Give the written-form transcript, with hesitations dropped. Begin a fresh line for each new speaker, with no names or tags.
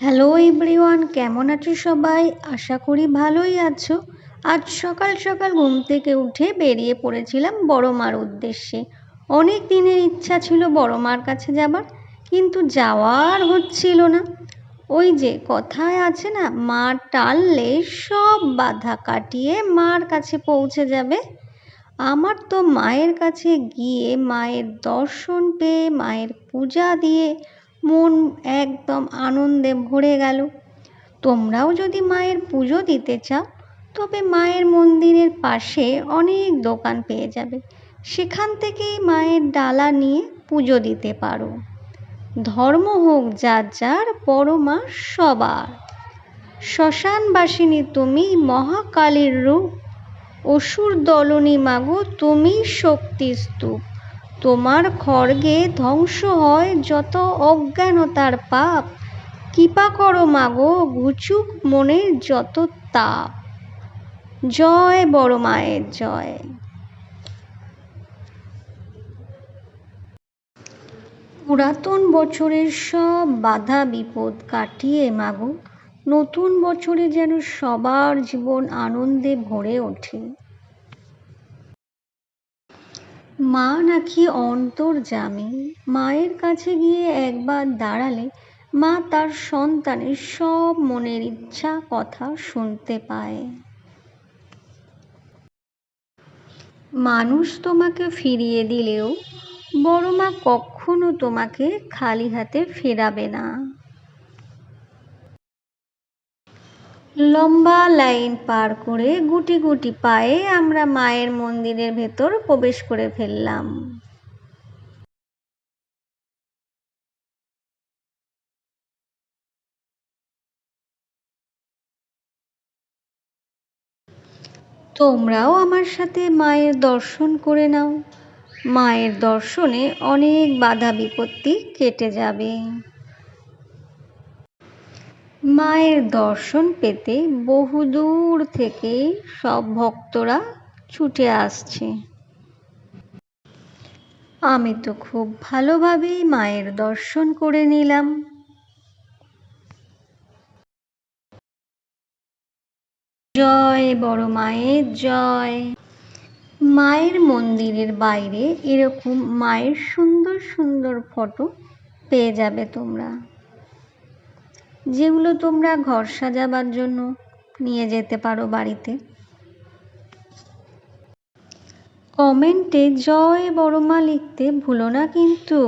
Hello everyone, কেমন আছো সবাই? আশা করি ভালোই আছো। আজ সকাল সকাল ঘুম থেকে উঠে বেরিয়ে পড়েছিলাম বড় মার উদ্দেশ্যে। অনেক দিনের ইচ্ছা ছিল বড় মার কাছে যাবার, কিন্তু যাওয়ার হচ্ছিল না। ওই যে কথায় আছে না, মা টানলে সব বাধা কাটিয়ে মার কাছে পৌঁছে যাবে। আমার তো মায়ের কাছে গিয়ে মায়ের দর্শন পেয়ে মায়ের পূজা দিয়ে মন একদম আনন্দে ভরে গেল। তোমরাও যদি মায়ের পুজো দিতে চাও, তবে মায়ের মন্দিরের পাশে অনেক দোকান পেয়ে যাবে, সেখান থেকেই মায়ের ডালা নিয়ে পুজো দিতে পারো। ধর্ম হোক যার যার, বড় মা সবার। শ্মশানবাসিনী তুমি, মহাকালীর রূপ, অসুর দলনী মাগো তুমি শক্তি স্তূপ। তোমার খড়গে ধ্বংস হয় যত অজ্ঞানতার পাপ। কৃপা করো মাগো, ঘুচুক মনের যত তাপ। জয় বড় মায়ের জয়। পুরাতন বছরের সব বাধা বিপদ কাটিয়ে মাগো, নতুন বছরে যেন সবার জীবন আনন্দে ভরে ওঠে। মা নাকি অন্তর্যামী। মায়ের কাছে গিয়ে একবার দাঁড়ালে মা তার সন্তানের সব মনের ইচ্ছা কথা শুনতে পায়। মানুষ তোমাকে ফিরিয়ে দিলেও বড় মা কখনো তোমাকে খালি হাতে ফেরাবে না। লম্বা লাইন পার করে গুটি গুটি পায়ে আমরা মায়ের মন্দিরের ভেতর প্রবেশ করে ফেললাম। তোমরাও আমার সাথে মায়ের দর্শন করে নাও। মায়ের দর্শনে অনেক বাধা বিপত্তি কেটে যাবে। মায়ের দর্শন পেতে বহুদূর থেকে সব ভক্তরা ছুটে আসছে। আমি তো খুব ভালোভাবেই মায়ের দর্শন করে নিলাম। জয় বড় মায়ের জয়। মায়ের মন্দিরের বাইরে এরকম মায়ের সুন্দর সুন্দর ফটো পেয়ে যাবে তোমরা, যেগুলো তোমরা ঘর সাজাবার জন্য নিয়ে যেতে পারো বাড়িতে। কমেন্টে জয় বড় মা লিখতে ভুলো না কিন্তু।